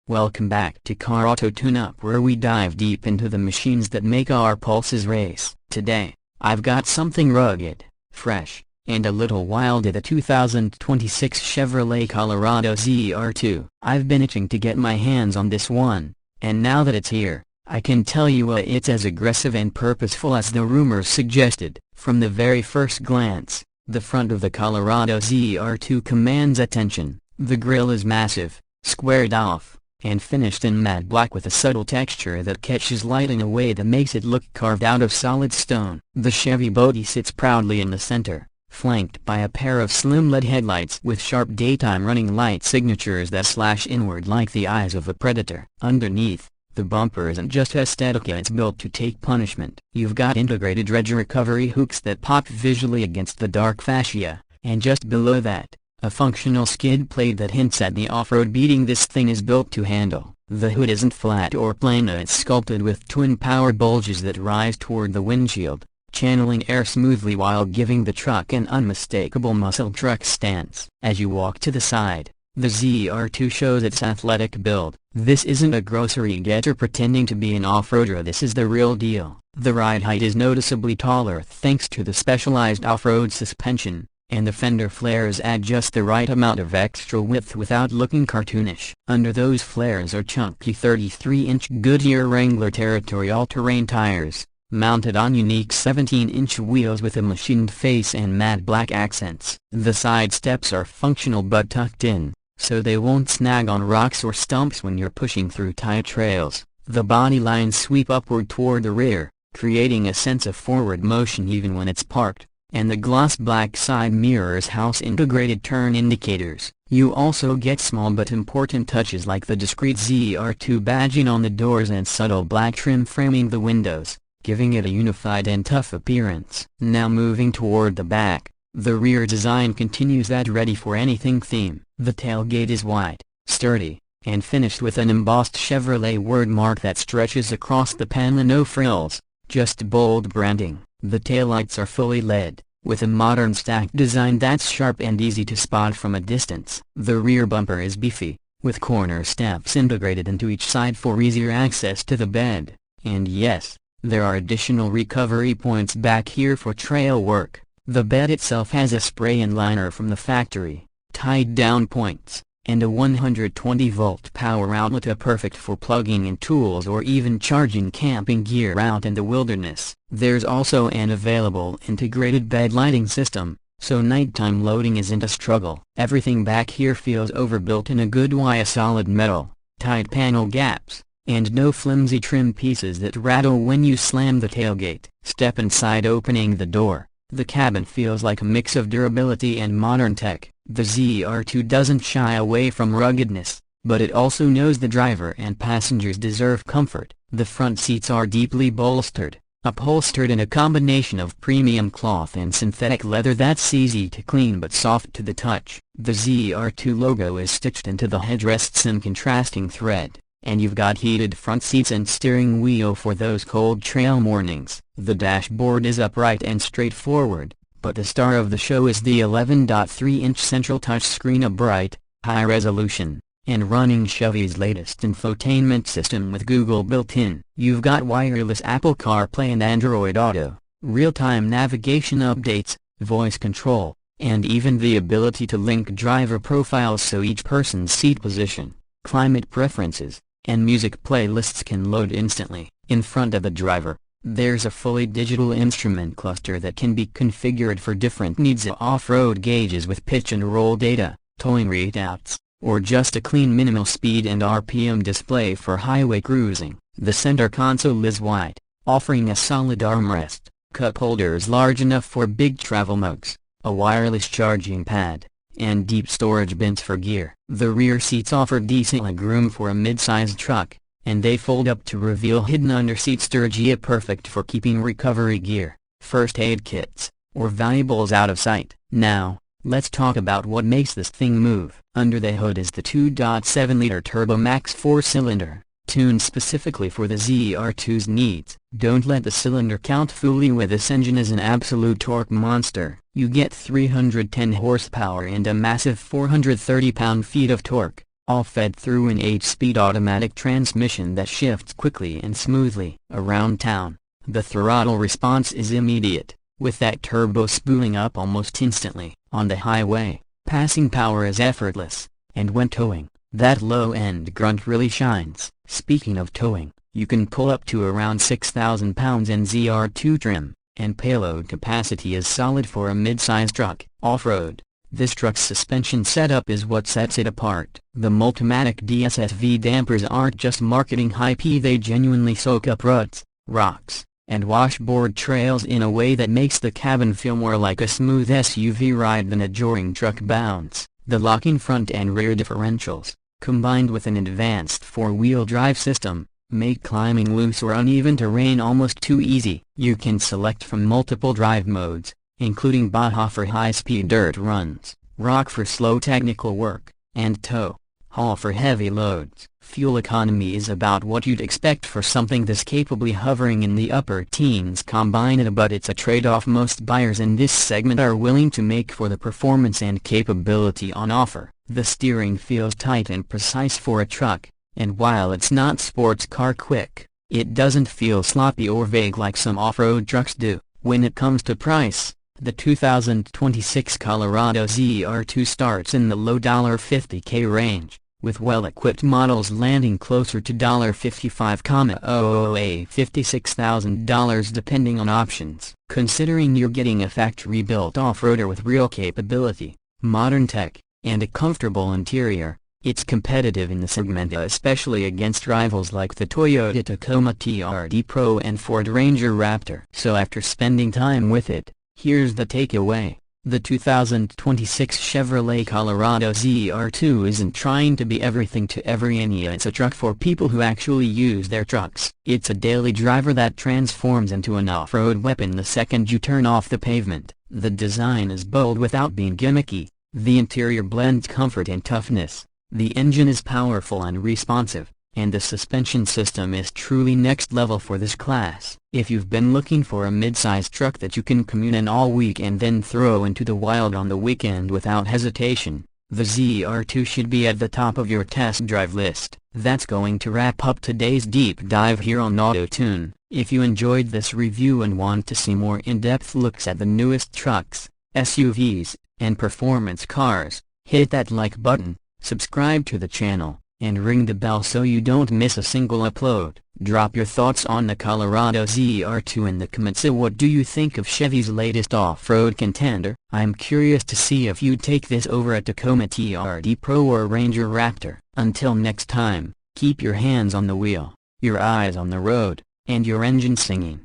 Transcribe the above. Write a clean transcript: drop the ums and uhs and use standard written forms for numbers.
Welcome back to Car Auto Tune-Up, where we dive deep into the machines that make our pulses race. Today, I've got something rugged, fresh, and a little wild at the 2026 Chevrolet Colorado ZR2. I've been itching to get my hands on this one, and now that it's here, I can tell you it's as aggressive and purposeful as the rumors suggested. From the very first glance, the front of the Colorado ZR2 commands attention. The grille is massive, squared off, and finished in matte black with a subtle texture that catches light in a way that makes it look carved out of solid stone. The Chevy body sits proudly in the center, flanked by a pair of slim LED headlights with sharp daytime running light signatures that slash inward like the eyes of a predator. Underneath, the bumper isn't just aesthetic, it's built to take punishment. You've got integrated edge recovery hooks that pop visually against the dark fascia, and just below that, a functional skid plate that hints at the off-road beating this thing is built to handle. The hood isn't flat or plain, it's sculpted with twin power bulges that rise toward the windshield, channeling air smoothly while giving the truck an unmistakable muscle truck stance. As you walk to the side, the ZR2 shows its athletic build. This isn't a grocery getter pretending to be an off-roader, this is the real deal. The ride height is noticeably taller thanks to the specialized off-road suspension, and the fender flares add just the right amount of extra width without looking cartoonish. Under those flares are chunky 33-inch Goodyear Wrangler Territory all-terrain tires, mounted on unique 17-inch wheels with a machined face and matte black accents. The side steps are functional but tucked in, so they won't snag on rocks or stumps when you're pushing through tight trails. The body lines sweep upward toward the rear, creating a sense of forward motion even when it's parked, and the gloss black side mirrors house integrated turn indicators. You also get small but important touches like the discreet ZR2 badging on the doors and subtle black trim framing the windows, giving it a unified and tough appearance. Now moving toward the back, the rear design continues that ready-for-anything theme. The tailgate is wide, sturdy, and finished with an embossed Chevrolet wordmark that stretches across the panel. No frills, just bold branding. The taillights are fully LED, with a modern stacked design that's sharp and easy to spot from a distance. The rear bumper is beefy, with corner steps integrated into each side for easier access to the bed. And yes, there are additional recovery points back here for trail work. The bed itself has a spray-in liner from the factory, tied down points, and a 120-volt power outlet, perfect for plugging in tools or even charging camping gear out in the wilderness. There's also an available integrated bed lighting system, so nighttime loading isn't a struggle. Everything back here feels overbuilt in a good way, solid metal, tight panel gaps, and no flimsy trim pieces that rattle when you slam the tailgate. Step inside. Opening the door, the cabin feels like a mix of durability and modern tech. The ZR2 doesn't shy away from ruggedness, but it also knows the driver and passengers deserve comfort. The front seats are deeply bolstered, upholstered in a combination of premium cloth and synthetic leather that's easy to clean but soft to the touch. The ZR2 logo is stitched into the headrests in contrasting thread, and you've got heated front seats and steering wheel for those cold trail mornings. The dashboard is upright and straightforward, but the star of the show is the 11.3-inch central touchscreen, a bright, high-resolution, and running Chevy's latest infotainment system with Google built in. You've got wireless Apple CarPlay and Android Auto, real-time navigation updates, voice control, and even the ability to link driver profiles so each person's seat position, climate preferences, and music playlists can load instantly. In front of the driver, there's a fully digital instrument cluster that can be configured for different needs: off-road gauges with pitch and roll data, towing readouts, or just a clean minimal speed and RPM display for highway cruising. The center console is wide, offering a solid armrest, cup holders large enough for big travel mugs, a wireless charging pad, and deep storage bins for gear. The rear seats offer decent legroom for a mid-sized truck, and they fold up to reveal hidden underseat storage, perfect for keeping recovery gear, first aid kits, or valuables out of sight. Now, let's talk about what makes this thing move. Under the hood is the 2.7-liter TurboMax 4-cylinder, tuned specifically for the ZR2's needs. Don't let the cylinder count fool you. This engine is an absolute torque monster. You get 310 horsepower and a massive 430 pound-feet of torque, all fed through an 8-speed automatic transmission that shifts quickly and smoothly. Around town, the throttle response is immediate, with that turbo spooling up almost instantly. On the highway, passing power is effortless, and when towing, that low-end grunt really shines. Speaking of towing, you can pull up to around 6,000 pounds in ZR2 trim, and payload capacity is solid for a mid-size truck. Off-road, this truck's suspension setup is what sets it apart. The Multimatic DSSV dampers aren't just marketing hype, they genuinely soak up ruts, rocks, and washboard trails in a way that makes the cabin feel more like a smooth SUV ride than a jarring truck bounce. The locking front and rear differentials, combined with an advanced 4-wheel drive system, make climbing loose or uneven terrain almost too easy. You can select from multiple drive modes, including Baja for high-speed dirt runs, Rock for slow technical work, and Tow, Haul for heavy loads. Fuel economy is about what you'd expect for something this capably, hovering in the upper teens combined, but it's a trade-off most buyers in this segment are willing to make for the performance and capability on offer. The steering feels tight and precise for a truck, and while it's not sports car quick, it doesn't feel sloppy or vague like some off-road trucks do. When it comes to price, the 2026 Colorado ZR2 starts in the low $50K range, with well-equipped models landing closer to $55,000 $56,000 depending on options. Considering you're getting a factory-built off-roader with real capability, modern tech, and a comfortable interior, it's competitive in the segment, especially against rivals like the Toyota Tacoma TRD Pro and Ford Ranger Raptor. So after spending time with it, here's the takeaway. The 2026 Chevrolet Colorado ZR2 isn't trying to be everything to everyone. It's a truck for people who actually use their trucks. It's a daily driver that transforms into an off-road weapon the second you turn off the pavement. The design is bold without being gimmicky. The interior blends comfort and toughness. The engine is powerful and responsive, and the suspension system is truly next level for this class. If you've been looking for a mid-size truck that you can commute in all week and then throw into the wild on the weekend without hesitation, the ZR2 should be at the top of your test drive list. That's going to wrap up today's deep dive here on AutoTune. If you enjoyed this review and want to see more in-depth looks at the newest trucks, SUVs, and performance cars, hit that like button, subscribe to the channel, and ring the bell so you don't miss a single upload. Drop your thoughts on the Colorado ZR2 in the comments. So what do you think of Chevy's latest off-road contender? I'm curious to see if you'd take this over a Tacoma TRD Pro or Ranger Raptor. Until next time, keep your hands on the wheel, your eyes on the road, and your engine singing.